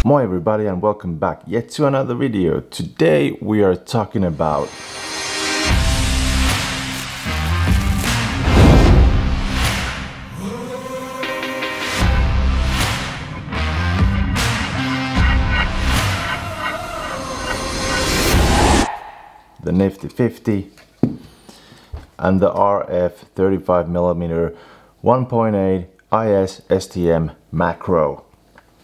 Moi everybody and welcome back yet to another video. Today we are talking about the Nifty 50 and the RF 35mm 1.8 IS STM macro.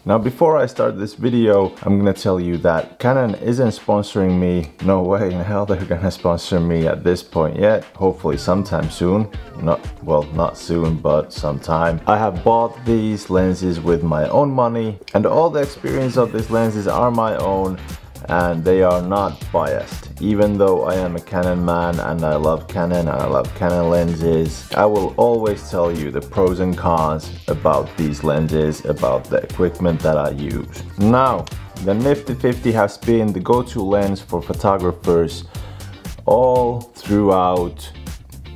Now before I start this video, I'm gonna tell you that Canon isn't sponsoring me. No way in hell they're gonna sponsor me at this point yet. Hopefully sometime soon. Not soon, but sometime. I have bought these lenses with my own money and all the experience of these lenses are my own and they are not biased. Even though I am a Canon man and I love Canon and I love Canon lenses, I will always tell you the pros and cons about these lenses, about the equipment that I use. Now, the Nifty 50 has been the go-to lens for photographers all throughout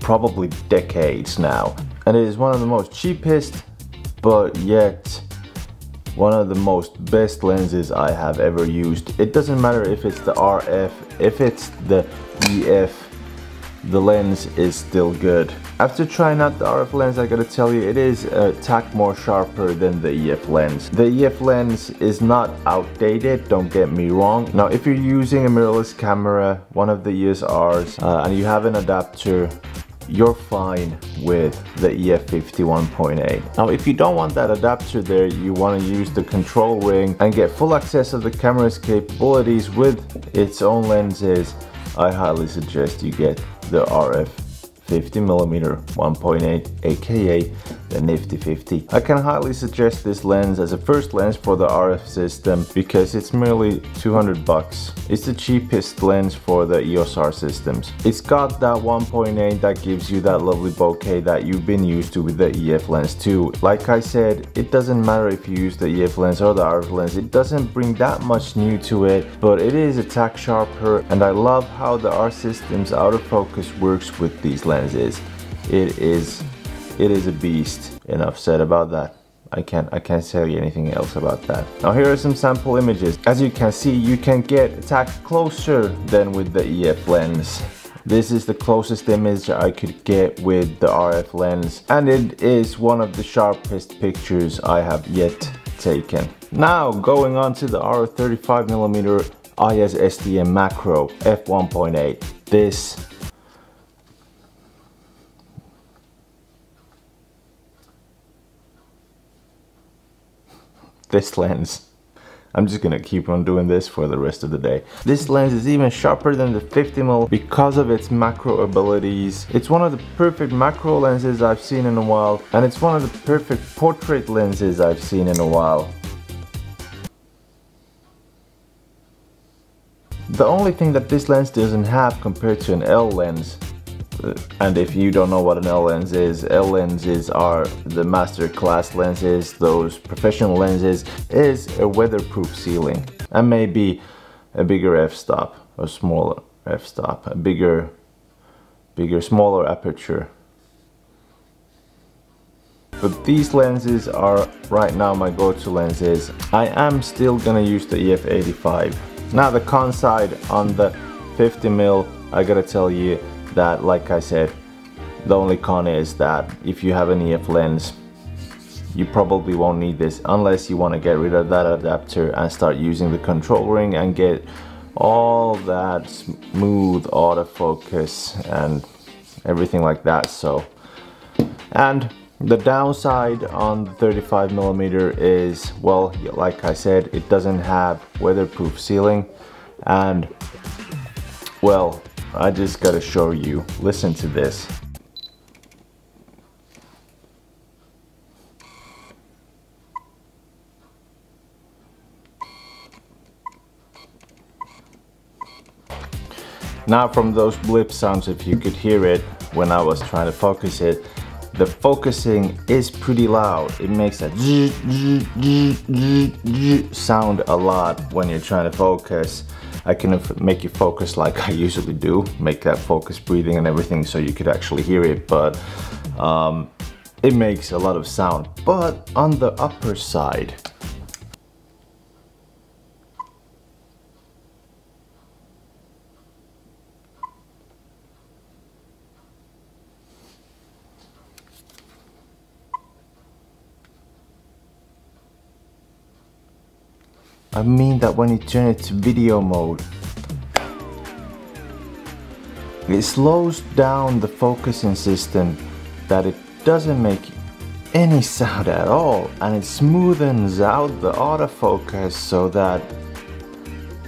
probably decades now. And it is one of the most cheapest, but yet one of the most best lenses I have ever used. It doesn't matter if it's the RF, if it's the EF, the lens is still good. After trying out the RF lens, I gotta tell you, it is a tack more sharper than the EF lens. The EF lens is not outdated, don't get me wrong. Now if you're using a mirrorless camera, one of the ESRs, and you have an adapter, you're fine with the EF 50 1.8. Now if you don't want that adapter there, you want to use the control ring and get full access of the camera's capabilities with its own lenses, I highly suggest you get the RF 50mm 1.8 aka the Nifty 50. I can highly suggest this lens as a first lens for the RF system because it's merely 200 bucks. It's the cheapest lens for the EOS R systems. It's got that 1.8 that gives you that lovely bokeh that you've been used to with the EF lens too. Like I said, it doesn't matter if you use the EF lens or the RF lens, it doesn't bring that much new to it, but it is a tack sharper and I love how the R system's autofocus works with these lenses. It is a beast. Enough said about that. I can't tell you anything else about that. Now here are some sample images. As you can see, you can get a tack closer than with the EF lens. This is the closest image I could get with the RF lens, and it is one of the sharpest pictures I have yet taken. Now going on to the RF 35mm IS STM macro f1.8. This lens, I'm just gonna keep on doing this for the rest of the day. This lens is even sharper than the 50mm because of its macro abilities. It's one of the perfect macro lenses I've seen in a while, and it's one of the perfect portrait lenses I've seen in a while. The only thing that this lens doesn't have compared to an L lens, and if you don't know what an L lenses are the master class lenses, those professional lenses, is a weatherproof ceiling and maybe a bigger f-stop or smaller f-stop, a bigger smaller aperture. But these lenses are right now my go-to lenses. I am still gonna use the EF 85. Now the con side on the 50mm, I gotta tell you that, like I said, the only con is that if you have an EF lens, you probably won't need this unless you want to get rid of that adapter and start using the control ring and get all that smooth autofocus and everything like that. So, and the downside on the 35mm is, well, like I said, it doesn't have weatherproof ceiling, and well, I just gotta show you. Listen to this. Now from those blip sounds, if you could hear it when I was trying to focus it, the focusing is pretty loud. It makes that sound a lot when you're trying to focus. I can make you focus like I usually do, make that focus breathing and everything so you could actually hear it, but it makes a lot of sound. But on the upper side, I mean that when you turn it to video mode, it slows down the focusing system that it doesn't make any sound at all, and it smoothens out the autofocus so that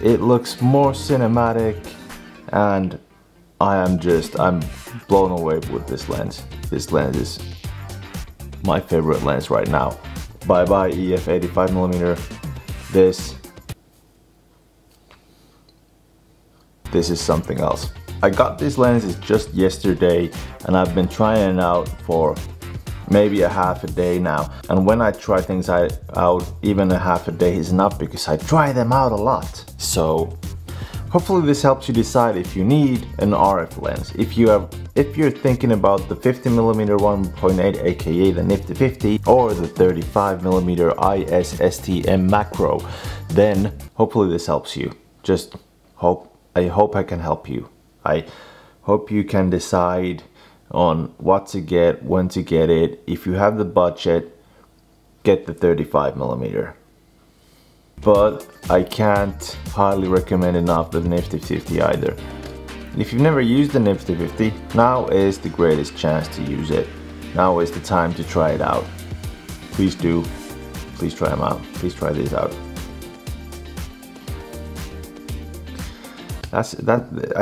it looks more cinematic, and I'm blown away with this lens. This lens is my favorite lens right now. Bye bye EF 85mm. This is something else. I got these lenses just yesterday and I've been trying it out for maybe a half a day now. And when I try things out, even a half a day is enough because I try them out a lot. So hopefully this helps you decide if you need an RF lens. If you're thinking about the 50mm 1.8 aka the Nifty 50 or the 35mm IS STM macro, then hopefully this helps you. I hope I can help you. I hope you can decide on what to get, when to get it. If you have the budget, get the 35mm. But I can't highly recommend enough the Nifty 50 either. If you've never used the Nifty 50, now is the greatest chance to use it. Now is the time to try it out. Please do. Please try them out. Please try these out. I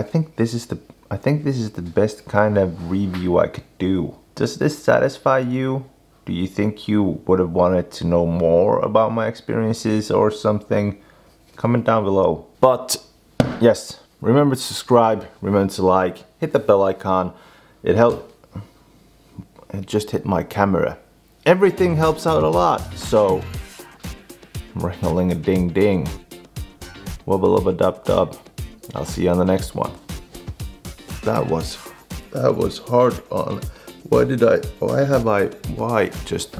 think this is the best kind of review I could do. Does this satisfy you? Do you think you would have wanted to know more about my experiences or something? Comment down below. But yes, remember to subscribe, remember to like, hit the bell icon. It just hit my camera. Everything helps out a lot. So ring-a-ling-a-ding-ding. Wubba-lubba-dub-dub. I'll see you on the next one. That was hard on. Why just